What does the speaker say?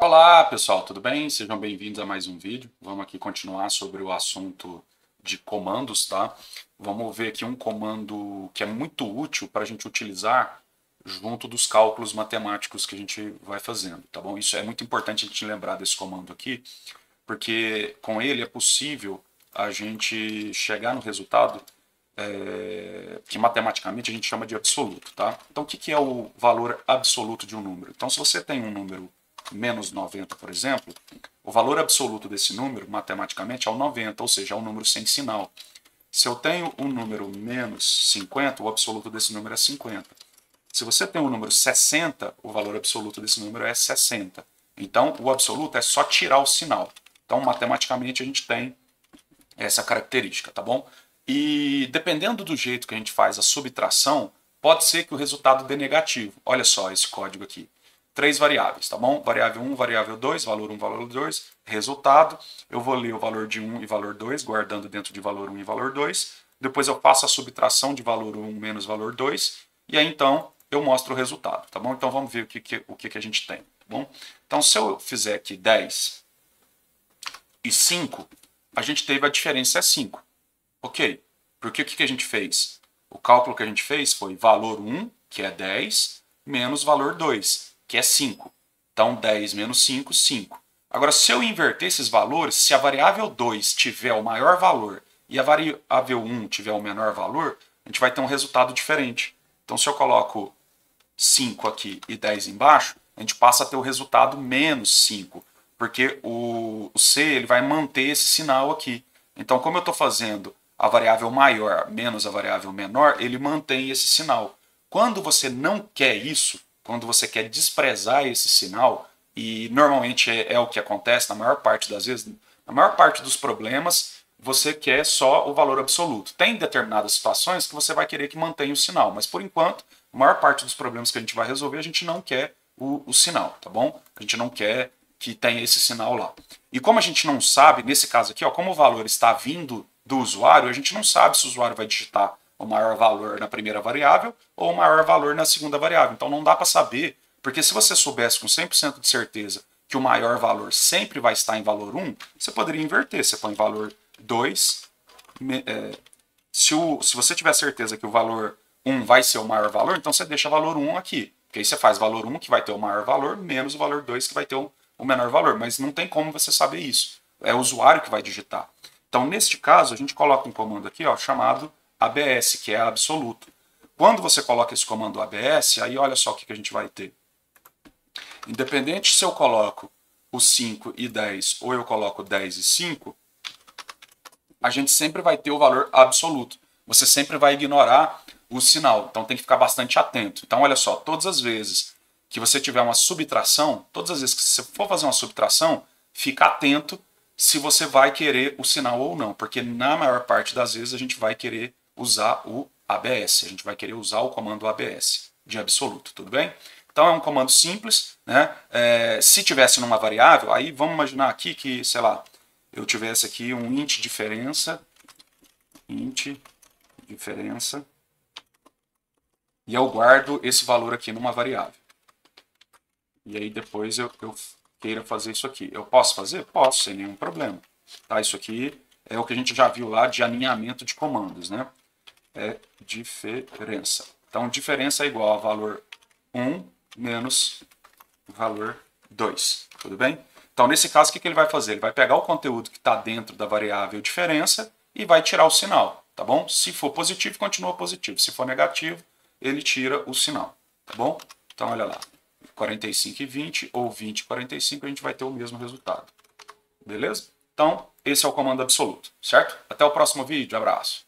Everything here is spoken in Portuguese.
Olá pessoal, tudo bem? Sejam bem-vindos a mais um vídeo. Vamos aqui continuar sobre o assunto de comandos, tá? Vamos ver aqui um comando que é muito útil para a gente utilizar junto dos cálculos matemáticos que a gente vai fazendo, tá bom? Isso é muito importante a gente lembrar desse comando aqui, porque com ele é possível a gente chegar no resultado que matematicamente a gente chama de absoluto, tá? Então o que é o valor absoluto de um número? Então se você tem um número menos 90, por exemplo, o valor absoluto desse número, matematicamente, é o 90, ou seja, é um número sem sinal. Se eu tenho um número menos 50, o absoluto desse número é 50. Se você tem um número 60, o valor absoluto desse número é 60. Então, o absoluto é só tirar o sinal. Então, matematicamente, a gente tem essa característica, tá bom? E dependendo do jeito que a gente faz a subtração, pode ser que o resultado dê negativo. Olha só esse código aqui. 3 variáveis, tá bom? Variável 1, variável 2, valor 1, valor 2, resultado. Eu vou ler o valor de 1 e valor 2, guardando dentro de valor 1 e valor 2. Depois eu faço a subtração de valor 1 menos valor 2. E aí então eu mostro o resultado, tá bom? Então vamos ver o que a gente tem, tá bom? Então se eu fizer aqui 10 e 5, a gente teve a diferença é 5. Ok, porque o que a gente fez? O cálculo que a gente fez foi valor 1, que é 10, menos valor 2, que é 5. Então, 10 menos 5, 5. Agora, se eu inverter esses valores, se a variável 2 tiver o maior valor e a variável 1 tiver o menor valor, a gente vai ter um resultado diferente. Então, se eu coloco 5 aqui e 10 embaixo, a gente passa a ter o resultado menos 5, porque o C ele vai manter esse sinal aqui. Então, como eu estou fazendo a variável maior menos a variável menor, ele mantém esse sinal. Quando você não quer isso, quando você quer desprezar esse sinal, e normalmente é o que acontece na maior parte das vezes, na maior parte dos problemas, você quer só o valor absoluto. Tem determinadas situações que você vai querer que mantenha o sinal, mas por enquanto, a maior parte dos problemas que a gente vai resolver, a gente não quer o sinal, tá bom? A gente não quer que tenha esse sinal lá. E como a gente não sabe, nesse caso aqui, ó, como o valor está vindo do usuário, a gente não sabe se o usuário vai digitar o maior valor na primeira variável ou o maior valor na segunda variável. Então não dá para saber, porque se você soubesse com 100% de certeza que o maior valor sempre vai estar em valor 1, você poderia inverter. Você põe valor 2. Se você tiver certeza que o valor 1 vai ser o maior valor, então você deixa valor 1 aqui. Porque aí você faz valor 1 que vai ter o maior valor, menos o valor 2 que vai ter o menor valor. Mas não tem como você saber isso. É o usuário que vai digitar. Então, neste caso, a gente coloca um comando aqui, ó, chamado ABS, que é absoluto. Quando você coloca esse comando ABS, aí olha só o que a gente vai ter. Independente se eu coloco o 5 e 10 ou eu coloco 10 e 5, a gente sempre vai ter o valor absoluto. Você sempre vai ignorar o sinal, então tem que ficar bastante atento. Então olha só, todas as vezes que você tiver uma subtração, todas as vezes que você for fazer uma subtração, fica atento se você vai querer o sinal ou não, porque na maior parte das vezes a gente vai querer usar o ABS, a gente vai querer usar o comando ABS de absoluto, tudo bem? Então é um comando simples, né? Se tivesse numa variável, aí vamos imaginar aqui que, sei lá, eu tivesse aqui um int diferença, e eu guardo esse valor aqui numa variável. E aí depois eu queira fazer isso aqui. Eu posso fazer? Posso, sem nenhum problema. Tá? Isso aqui é o que a gente já viu lá de alinhamento de comandos, né? É diferença. Então, diferença é igual a valor 1 menos valor 2. Tudo bem? Então, nesse caso, o que ele vai fazer? Ele vai pegar o conteúdo que está dentro da variável diferença e vai tirar o sinal, tá bom? Se for positivo, continua positivo. Se for negativo, ele tira o sinal, tá bom? Então, olha lá. 45 e 20 ou 20 e 45, a gente vai ter o mesmo resultado. Beleza? Então, esse é o comando absoluto, certo? Até o próximo vídeo. Abraço.